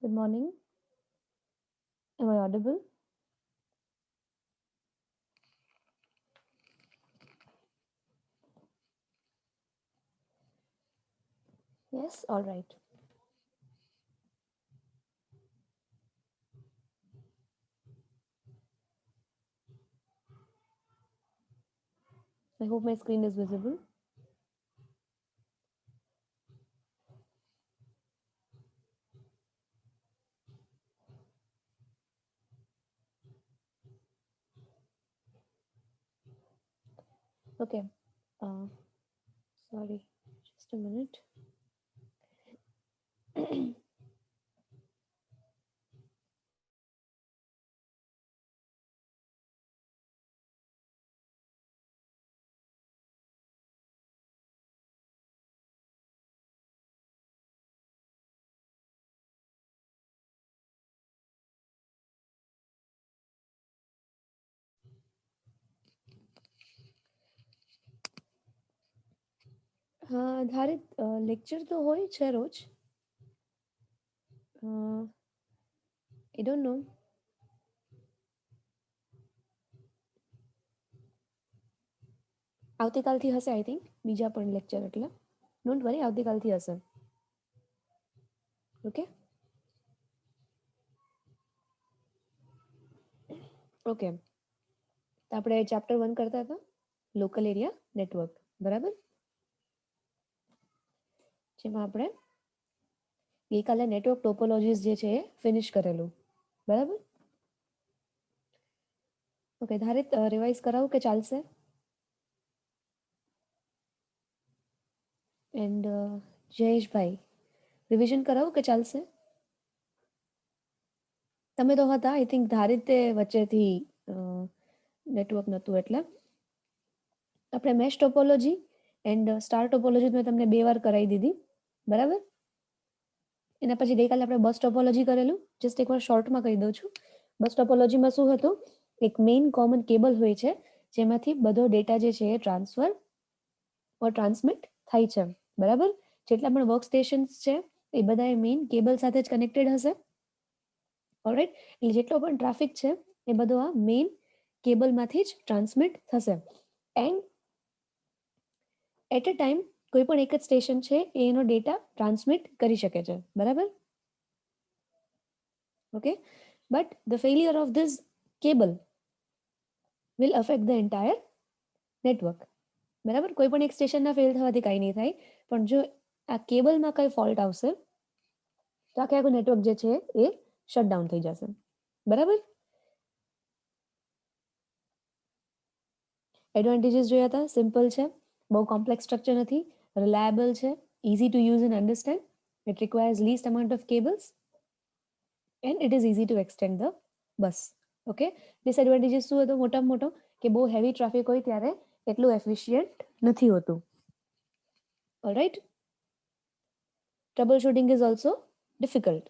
Good morning. Am I audible? Yes, all right. I hope my screen is visible. Okay. Uh, Sorry, just a minute. ધારિત lecture તો હોય છે રોજ. I don't know. આવતીકાલથી હશે I think બીજા પણ લેક્ચર એટલે ડોન્ટ વરી આવતીકાલથી હશે. ઓકે ઓકે તો આપણે ચેપ્ટર 1 કરતા હતા લોકલ એરિયા નેટવર્ક, બરાબર? જેમાં આપણે ગઈકાલે નેટવર્ક ટોપોલોજીસ જે છે એ ફિનિશ કરેલું, બરાબર? ઓકે, ધારિત રિવાઇઝ કરાવું કે ચાલશે? એન્ડ જયેશભાઈ રિવિઝન કરાવું કે ચાલશે? તમે તો હતા આઈ થિંક ધારિતે વચ્ચેથી નેટવર્ક નહોતું એટલે આપણે mesh topology and star topology મેં તમને 2 વાર કરાવી દીધી, બરાબર? એના પછી ગઈકાલે આપણે બસ ટોપોલોજી કરેલું. જસ્ટ એકવાર શોર્ટમાં કહી દઉં છું. બસ ટોપોલોજીમાં શું હતું? એક મેઇન કોમન કેબલ હોય છે જેમાંથી બધો ડેટા જે છે એ ટ્રાન્સફર ઓર ટ્રાન્સમિટ થાય છે, બરાબર? જેટલા પણ વર્ક સ્ટેશન્સ છે એ બધા મેઇન કેબલ સાથે જ કનેક્ટેડ હશે. ઓલરાઈટ, એટલે જેટલો પણ ટ્રાફિક છે એ બધો આ મેઇન કેબલમાંથી જ ટ્રાન્સમિટ થશે. એન્ડ એટ અ ટાઈમ કોઈ પણ એક જ સ્ટેશન છે એનો ડેટા ટ્રાન્સમિટ કરી શકે છે, બરાબર? Okay, but the failure of this cable will affect the entire network, બરાબર? કોઈ પણ એક સ્ટેશનના ફેલ થવાથી કાંઈ નહીં થાય, પણ જો આ કેબલમાં કઈ ફોલ્ટ આવશે તો આખે આખું નેટવર્ક જે છે એ શટડાઉન થઈ જશે, બરાબર? એડવાન્ટેજીસ જોયા હતા, સિમ્પલ છે, બહુ કોમ્પ્લેક્સ સ્ટ્રક્ચર નથી, રિલાયબલ છે, easy to use and understand, it requires least amount of cables and it is easy to extend the bus. Okay, disadvantages શું હતો? મોટામાં મોટો કે બહુ હેવી ટ્રાફિક હોય ત્યારે એટલું એફિશિયન્ટ નથી હોતું. Alright, trouble shooting is also difficult.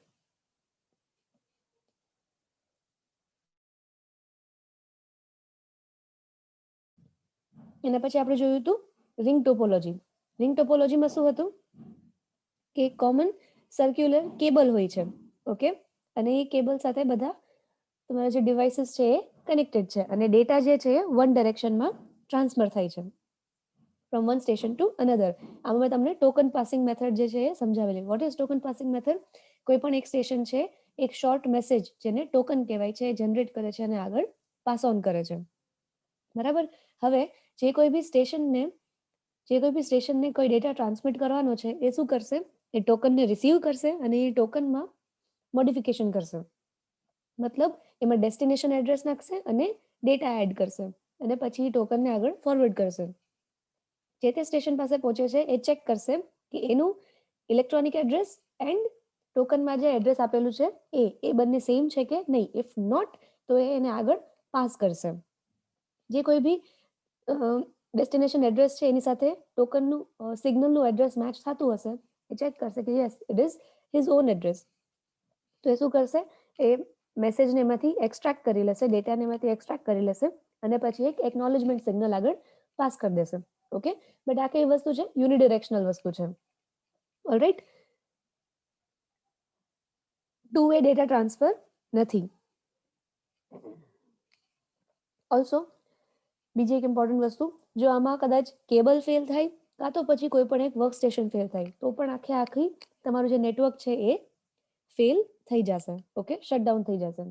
એના પછી આપણે જોયું હતું રિંગ ટોપોલોજી. રિંગ ટોપોલોજીમાં શું હતું કે કોમન સર્ક્યુલર કેબલ હોય છે, ઓકે? અને એ કેબલ સાથે બધા તમારા જે ડિવાઇસીસ છે એ કનેક્ટેડ છે અને ડેટા જે છે એ વન ડાયરેક્શનમાં ટ્રાન્સફર થાય છે from one station to another. આમાં મેં તમને ટોકન પાસિંગ મેથડ જે છે એ સમજાવેલી. What is token passing method? કોઈ પણ એક સ્ટેશન છે એક શોર્ટ મેસેજ જેને ટોકન કહેવાય છે જનરેટ કરે છે અને આગળ પાસ ઓન કરે છે, બરાબર? હવે જે કોઈ બી સ્ટેશનને કોઈ ડેટા ટ્રાન્સમિટ કરવાનો છે એ શું કરશે? એ ટોકનને રિસીવ કરશે અને એ ટોકનમાં મોડિફિકેશન કરશે. મતલબ એમાં ડેસ્ટિનેશન એડ્રેસ નાખશે અને ડેટા એડ કરશે અને પછી ટોકનને આગળ ફોરવર્ડ કરશે. જે તે સ્ટેશન પાસે પહોંચે છે એ ચેક કરશે કે એનું ઇલેક્ટ્રોનિક એડ્રેસ એન્ડ ટોકનમાં જે એડ્રેસ આપેલું છે એ બંને સેમ છે કે નહીં. ઇફ નોટ તો એ એને આગળ પાસ કરશે. જે કોઈ બી ડેસ્ટિનેશન એડ્રેસ છે એની સાથે ટોકનનું સિગ્નલનું એડ્રેસ મેચ થતું હશે એ ચેક કરશે કે yes it is his own address. તો એ શું કરશે? એ મેસેજને એમાંથી એક્સટ્રેક્ટ કરી લેશે, ડેટાને એમાંથી એક્સટ્રેક્ટ કરી લેશે અને પછી એક એકનોલેજમેન્ટ સિગ્નલ આગળ પાસ કરી દેશે. ઓકે, બટ આ કઈ વસ્તુ છે? યુનિડિરેક્શનલ વસ્તુ છે. Alright, two way data transfer નથી. ઓલ્સો બીજી એક ઇમ્પોર્ટન્ટ વસ્તુ, જો આમાં કદાચ કેબલ ફેલ થાય કાં તો પછી કોઈ પણ એક વર્ક સ્ટેશન ફેલ થાય તો પણ આખી તમારું જે નેટવર્ક છે એ ફેલ થઈ જશે. ઓકે, શટડાઉન થઈ જશે.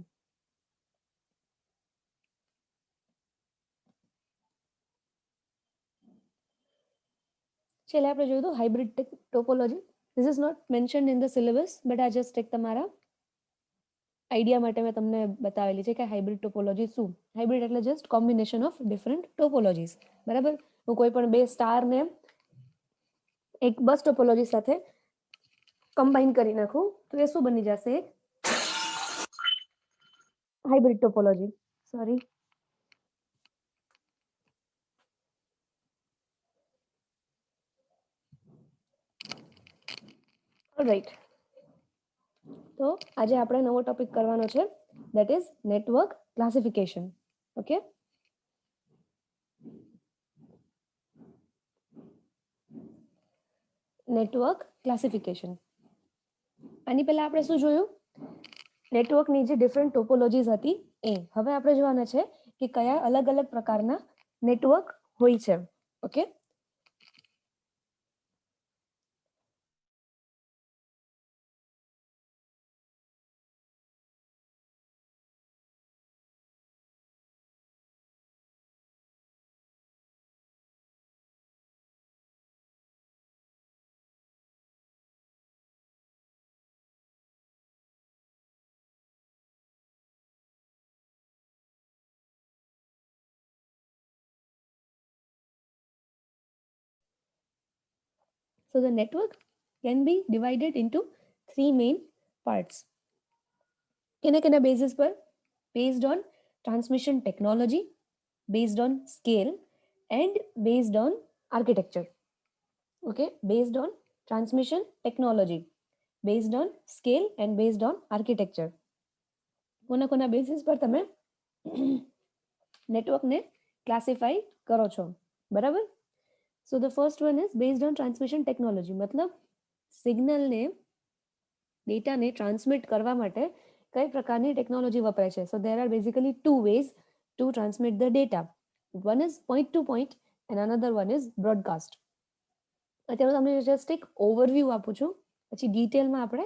છેલ્લે આપણે જોયું hybrid topology. This is not mention in the syllabus, but આ જસ્ટ એક તમારા આઈડિયા માટે મેં તમને બતાવેલી છે કે હાઇબ્રિડ ટોપોલોજી શું. હાઇબ્રિડ એટલે just combination of different topologies. બરાબર, હું કોઈ પણ બે સ્ટારને એક બસ ટોપોલોજી સાથે કમ્બાઈન કરી નાખું તો એ શું બની જશે? Hybrid topology. Sorry, right. તો આજે આપણે નવો ટોપિક કરવાનો છે, that is network classification. Okay, network classification. આની પહેલા આપણે શું જોયું? નેટવર્કની જે ડિફરન્ટ ટોપોલોજીસ હતી એ. હવે આપણે જોવાના છે કે કયા અલગ અલગ પ્રકારના નેટવર્ક હોય છે. Okay, so the network can be divided into three main parts. કેના બેસિસ પર? based on transmission technology, based on scale and based on architecture. Okay, based on transmission technology, based on scale and based on architecture. કોના basis પર તમે નેટવર્કને classify કરો છો? બરાબર. So the first one is based on transmission technology. મતલબ સિગ્નલને, ડેટાને ટ્રાન્સમિટ કરવા માટે કઈ પ્રકારની ટેકનોલોજી વપરાય છે? So there are basically two ways to transmit the data. One is point to point and another one is broadcast. અત્યારે તમને જસ્ટ એક ઓવરવ્યૂ આપું છું, પછી ડિટેલમાં આપણે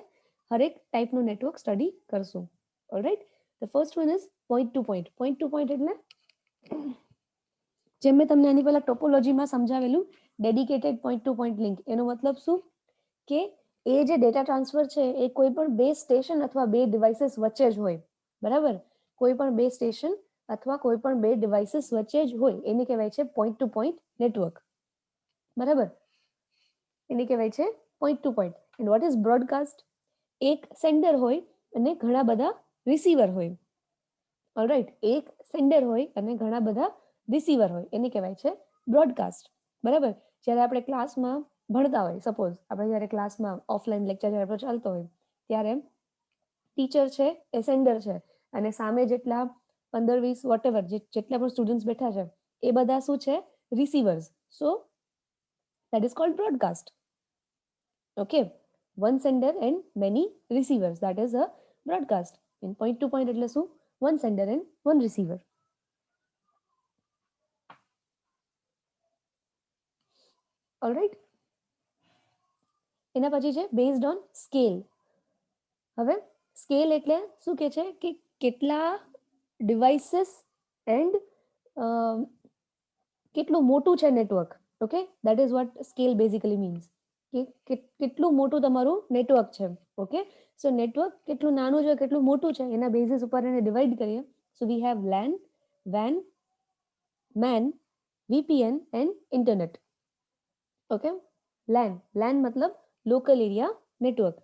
હરેક ટાઈપનું નેટવર્ક સ્ટડી કરશું. Alright, the first one is point to point. Point to point એટલે જેમ મેં તમને આની પહેલા ટોપોલોજીમાં સમજાવેલું, dedicated point to point link. એનો મતલબ શું કે એ જે ડેટા ટ્રાન્સફર છે એ કોઈ પણ બે સ્ટેશન અથવા બે ડિવાઇસીસ વચ્ચે જ હોય. બરાબર, કોઈ પણ બે સ્ટેશન અથવા કોઈ પણ બે ડિવાઇસીસ વચ્ચે જ હોય એને કહેવાય છે પોઈન્ટ ટુ પોઈન્ટ નેટવર્ક. બરાબર, એને કહેવાય છે point to point. And what is broadcast? એક સેન્ડર હોય અને ઘણા બધા રિસીવર હોય. ઓલરાઈટ, એક સેન્ડર હોય અને ઘણા બધા રિસીવર હોય એને કહેવાય છે બ્રોડકાસ્ટ. બરાબર, જ્યારે આપણે ક્લાસમાં ભણતા હોય, સપોઝ આપણે જ્યારે ક્લાસમાં ઓફલાઈન લેક્ચર જ્યારે ચાલતો હોય ત્યારે ટીચર છે એ સેન્ડર છે અને સામે જેટલા 15-20 વોટેવર જેટલા પણ સ્ટુડન્ટ્સ બેઠા છે એ બધા શું છે? રિસીવર્સ. સો that is called broadcast. Okay, one sender and many receivers, that is a broadcast. In point to point એટલે શું? One sender and one receiver. Alright, એના પછી છે based on scale. હવે સ્કેલ એટલે શું કે છે કે કેટલા ડિવાઇસીસ એન્ડ કેટલું મોટું છે network. Okay, that is what scale basically means. કે કેટલું મોટું તમારું નેટવર્ક છે. ઓકે, સો નેટવર્ક કેટલું નાનું છે કેટલું મોટું છે એના બેઝિસ ઉપર એને ડિવાઈડ કરીએ. So we have LAN, WAN, MAN, VPN and internet. Okay, LAN મતલબ લોકલ એરિયા નેટવર્ક.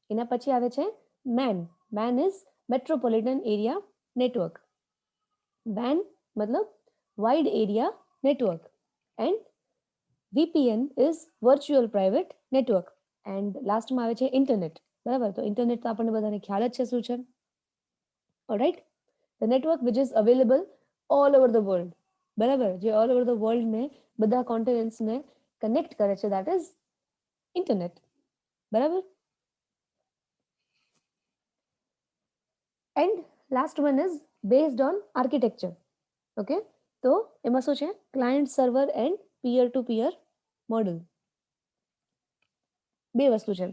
એના પછી આવે છે MAN is metropolitan area network. WAN મતલબ wide area network and VPN is virtual private network. And લાસ્ટમાં આવે છે ઇન્ટરનેટ. બરાબર, તો ઇન્ટરનેટ તો આપણને બધાને ખ્યાલ જ છે શું છે. Alright, the network which is available all over the world. બરાબર, જે ઓલ ઓવર ધ વર્લ્ડને બધા કોન્ટિનેન્ટ્સને કનેક્ટ કરે છે, દેટ ઇઝ ઇન્ટરનેટ. બરાબર, and last one is based on architecture. Okay, તો એમાં શું છે? ક્લાયન્ટ સર્વર એન્ડ પિયર ટુ પિયર મોડલ. બે વસ્તુ છે,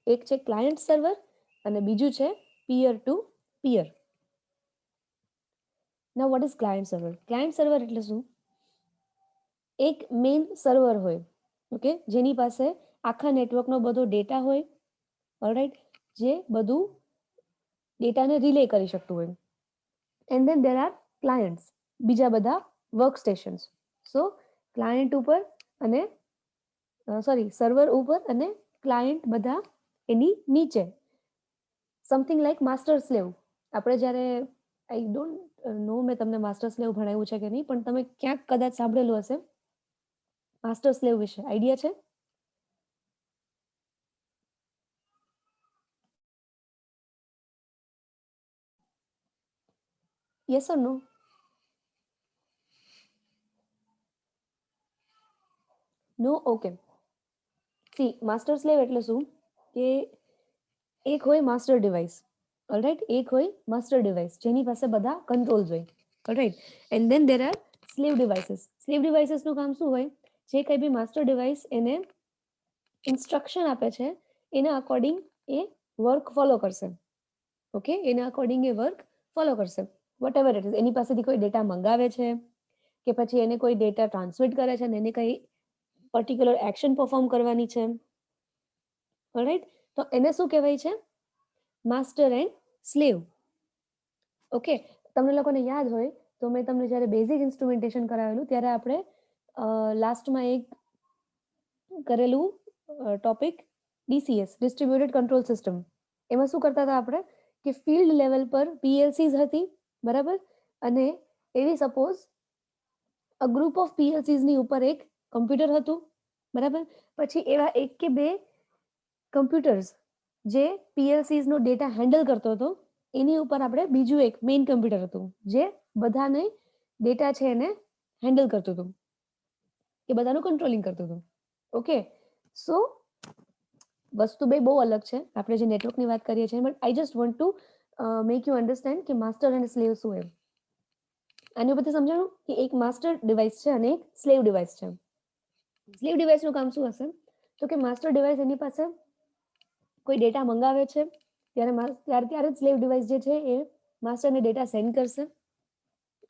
એક છે ક્લાયન્ટ સર્વર અને બીજું છે પિયર ટુ પિયર. નાઉ what is client server? Client server એટલે શું? એક મેઇન સર્વર હોય, ઓકે, જેની પાસે આખા નેટવર્કનો બધો ડેટા હોય, ઓલરાઈટ, જે બધું ડેટાને રિલે કરી શકતું હોય. And then there R clients, બીજા બધા વર્ક સ્ટેશન્સ. સો ક્લાયન્ટ ઉપર અને સર્વર ઉપર અને ક્લાયન્ટ બધા એની નીચે. Something like master slave. આપણે જ્યારે, આઈ ડોન્ટ નો મેં તમને માસ્ટર સ્લેવ ભણાવ્યું છે કે નહીં, પણ તમે ક્યાંક કદાચ સાંભળેલું હશે માસ્ટર સ્લેવ વિશે. આઈડિયા છે? Yes or no? No? Okay. See, master slave એટલે શું કે એક હોય માસ્ટર ડિવાઇસ, ઓલરાઈટ, એક હોય માસ્ટર ડિવાઇસ જેની પાસે બધા કંટ્રોલ્સ હોય, alright, and then there are slave devices. Slave ડિવાઇસીસનું કામ શું હોય? જે કંઈ બી માસ્ટર ડિવાઇસ એને ઇન્સ્ટ્રક્શન આપે છે એના અકોર્ડિંગ એ વર્ક ફોલો કરશે. ઓકે, એના અકોર્ડિંગ એ વર્ક ફોલો કરશે, વોટ એવર ઇટ ઇઝ. એની પાસેથી કોઈ ડેટા મંગાવે છે કે પછી એને કોઈ ડેટા ટ્રાન્સમિટ કરે છે અને એને કંઈ પર્ટિક્યુલર એક્શન પરફોર્મ કરવાની છે, ઓલરાઈટ, તો એને શું કહેવાય છે? Master and slave. ઓકે, તમને લોકોને યાદ હોય તો મેં તમને જ્યારે બેઝિક ઇન્સ્ટ્રુમેન્ટેશન કરાવેલું ત્યારે આપણે લાસ્ટમાં એક કરેલું topic DCS, distributed control system. એમાં શું કરતા હતા આપણે કે ફિલ્ડ લેવલ પર પીએલસીઝ હતી, બરાબર, અને એવી સપોઝ અ ગ્રુપ ઓફ પીએલસીઝની ઉપર એક કમ્પ્યુટર હતું, બરાબર. પછી એવા એક કે બે કમ્પ્યુટર્સ જે પીએલસીઝનો ડેટા હેન્ડલ કરતો હતો, એની ઉપર આપણે બીજું એક મેઇન કમ્પ્યુટર હતું જે બધાને ડેટા છે એને હેન્ડલ કરતું હતું, કે બધાનું કંટ્રોલિંગ કરતું હતું. ઓકે, સો વસ્તુ બે બહુ અલગ છે. આપણે જે નેટવર્કની વાત કરીએ છીએ, but I just want to make you understand કે માસ્ટર અને સ્લેવ શું હોય. આની ઉપરથી સમજાણું કે એક માસ્ટર ડિવાઇસ છે અને એક સ્લેવ ડિવાઇસ છે. સ્લેવ ડિવાઇસનું કામ શું હશે? તો કે માસ્ટર ડિવાઇસ એની પાસે કોઈ ડેટા મંગાવે છે ત્યારે જ સ્લેવ ડિવાઇસ જે છે એ માસ્ટરને ડેટા સેન્ડ કરશે,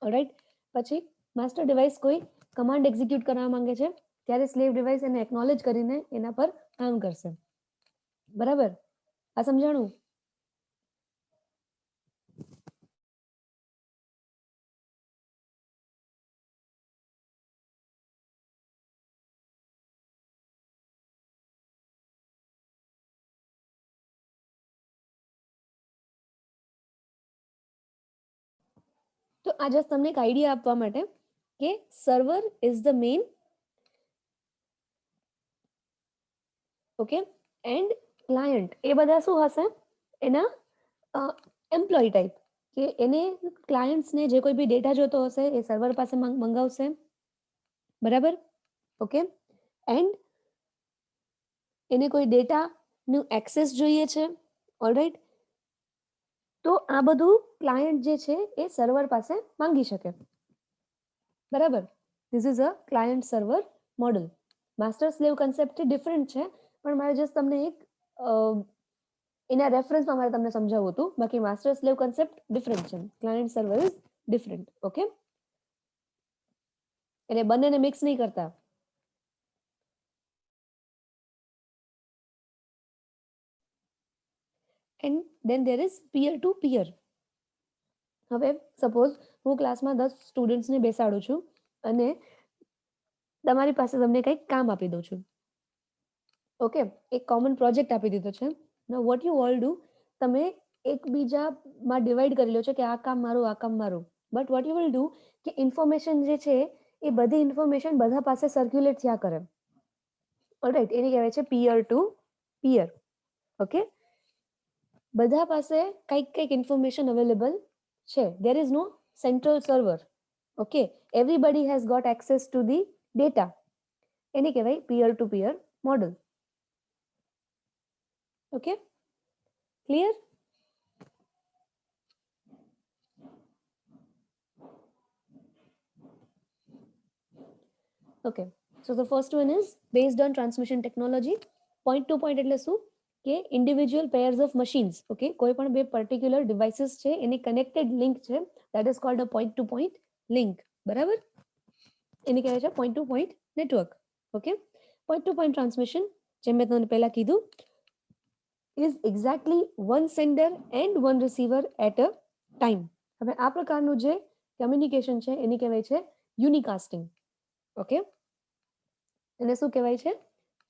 ઓલરાઈટ. પછી માસ્ટર ડિવાઇસ કોઈ કમાન્ડ એક્ઝિક્યુટ કરવા માંગે છે ત્યારે સ્લેવ ડિવાઇસ એને એકનોલેજ કરીને એના પર કામ કરશે, બરાબર. આ સમજાણું? તો આ જસ્ટ તમને એક આઈડિયા આપવા માટે કે server is the main, okay, and client એ બધા શું હશે? એના એમ્પ્લોય ટાઈપ, કે એને ક્લાયન્ટ્સને જે કોઈ બી ડેટા જોતો હશે એ સર્વર પાસે મંગાવશે, બરાબર. ઓકે, એન્ડ એને કોઈ ડેટાનું એક્સેસ જોઈએ છે, ઓલરાઈટ, તો આ બધું ક્લાયન્ટ જે છે એ સર્વર પાસે માંગી શકે, બરાબર. This is a client server model. Master slave concept different છે, પણ મારે જસ્ટ તમને એક એના રેફરન્સમાં મારે તમને સમજાવવું હતું. બાકી માસ્ટર સ્લેવ કન્સેપ્ટ ડિફરન્ટ છે, client server is different. Okay, એટલે બંનેને મિક્સ નહીં કરતા. એન્ડ દેન દેર ઇઝ પિયર ટુ પિયર. હવે સપોઝ હું ક્લાસમાં 10 સ્ટુડન્ટ્સને બેસાડું છું અને તમારી પાસે તમને કંઈક કામ આપી દઉં છું, ઓકે, એક કોમન પ્રોજેક્ટ આપી દીધો છે. નાઉ વોટ યુ ઓલ ડુ, તમે એકબીજામાં ડિવાઈડ કરી લો છો કે આ કામ મારું, આ કામ મારું. But what you will do કે ઇન્ફોર્મેશન જે છે એ બધી ઇન્ફોર્મેશન બધા પાસે સર્ક્યુલેટ થયા કરે, ઓલરાઈટ. એને કહેવાય છે પિયર ટુ પિયર. ઓકે, બધા પાસે કંઈક કંઈક ઇન્ફોર્મેશન અવેલેબલ છે. There is no central server. Okay, everybody has got access to the data. એને કહેવાય peer to peer model. Okay, clear? Okay, so the first one is based on transmission technology. Point to point એટલે શું કે individual pairs of machines, okay, કોઈ પણ બે particular devices છે એની connected link છે, that is called a point to point link. બરાબર, એને કહેવાય છે point to point network. Okay, point to point transmission જેમ મેં તમને પહેલા કીધું is exactly one sender and one receiver at a time. હવે આ પ્રકારનું જે કમ્યુનિકેશન છે એની કહેવાય છે યુનિકાસ્ટિંગ. ઓકે, એને શું કહેવાય છે?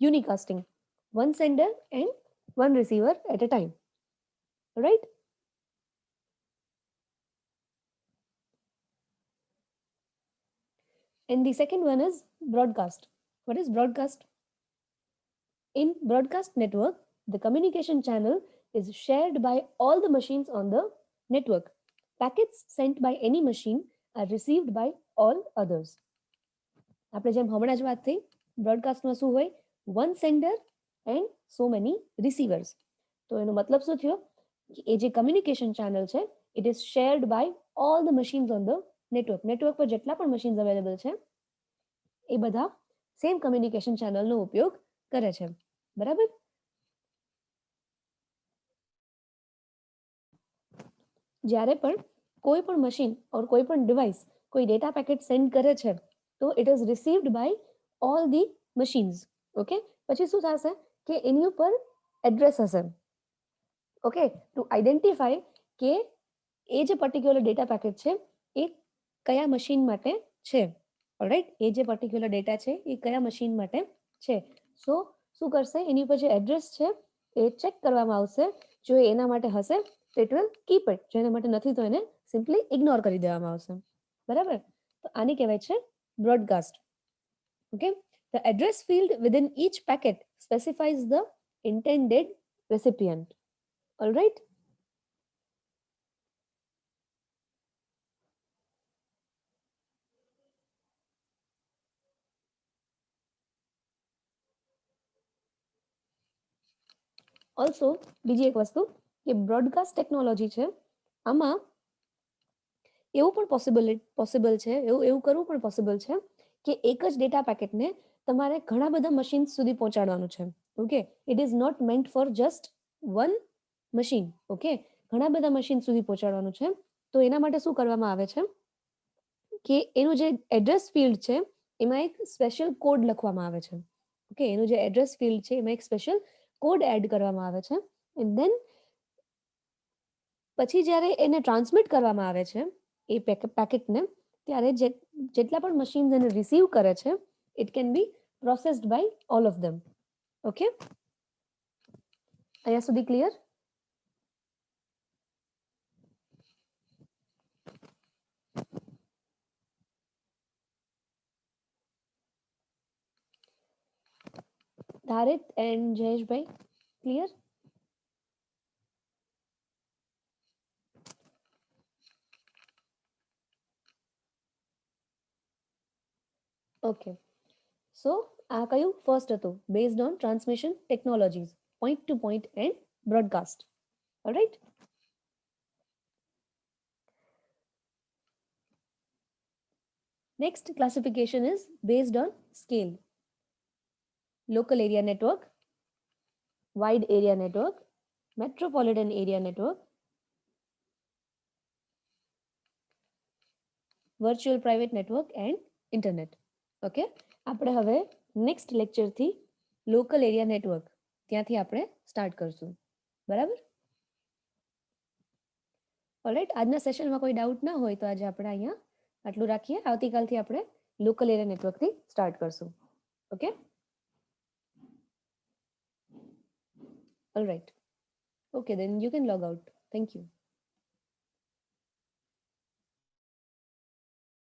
Unicasting. One sender and one receiver at a time, right? And the second one is broadcast. What is broadcast? In broadcast network, the communication channel is shared by all the machines on the network. Packets sent by any machine are received by all others. આપણે જેમ હમણાં જ વાત થઈ, બ્રોડકાસ્ટમાં શું હોય? One sender and so many receivers. તો એનો મતલબ શું થયો? એ જે કમ્યુનિકેશન ચેનલ છે it is shared by all the machines on the network. Network પર જેટલા પણ મશીન્સ અવેલેબલ છે એ બધા સેમ કમ્યુનિકેશન ચેનલનો ઉપયોગ કરે છે. બરાબર? જ્યારે પણ કોઈ પણ મશીન ઓર કોઈ પણ ડિવાઇસ કોઈ ડેટા પેકેટ સેન્ડ કરે છે તો it is received by all the machines. Okay, પછી શું થશે કે એની ઉપર એડ્રેસ હશે. ઓકે, ટુ આઈડેન્ટિફાય કે એ જે પર્ટિક્યુલર ડેટા પેકેટ છે એ કયા મશીન માટે છે. ઓલરાઈટ, એ જે પર્ટિક્યુલર ડેટા છે એ કયા મશીન માટે છે. સો શું કરશે, એની ઉપર જે એડ્રેસ છે એ ચેક કરવામાં આવશે. જો એના માટે હશે તો ઇટ વિલ કીપ ઇટ, જો એના માટે નથી તો એને સિમ્પલી ઇગ્નોર કરી દેવામાં આવશે. બરાબર? તો આને કહેવાય છે broadcast. Okay, the address field within each packet specifies the intended recipient. All right? Also બીજી એક વસ્તુ કે બ્રોડકાસ્ટ ટેકનોલોજી છે આમાં એવું પણ પોસિબલ છે, એવું કરવું પણ પોસિબલ છે કે એક જ ડેટા પેકેટને તમારે ઘણા બધા મશીન સુધી પહોંચાડવાનું છે. Okay, it is not meant for just one machine. Okay, ઘણા બધા મશીન સુધી પહોંચાડવાનું છે. તો એના માટે શું કરવામાં આવે છે કે એનું જે એડ્રેસ ફિલ્ડ છે એમાં એક સ્પેશિયલ કોડ લખવામાં આવે છે. ઓકે, એનું જે એડ્રેસ ફિલ્ડ છે એમાં એક સ્પેશિયલ કોડ એડ કરવામાં આવે છે. એન્ડ ધેન પછી જ્યારે એને ટ્રાન્સમિટ કરવામાં આવે છે એ પેકેટને, ત્યારે જેટલા પણ મશીન્સ એને રિસીવ કરે છે it can be processed by all of them. Okay, અહીંયા સુધી clear? Dharit and Jayesh bhai, clear? Okay, so આ કયું ફર્સ્ટ હતું? Based on transmission technologies, point to point and broadcast. All right? Next classification is based on scale. Local area network, wide area network, metropolitan area network, virtual private network and internet. Okay, આપણે હવે next લેક્ચરથી local area network ત્યાંથી આપણે start કરશું. બરાબર? Alright, આજના સેશનમાં કોઈ doubt ના હોય તો આજે આપણે અહીંયા આટલું રાખીએ. આવતીકાલથી આપણે લોકલ એરિયા નેટવર્કથી સ્ટાર્ટ કરશું. Okay, alright. Okay, then you can log out. Thank you.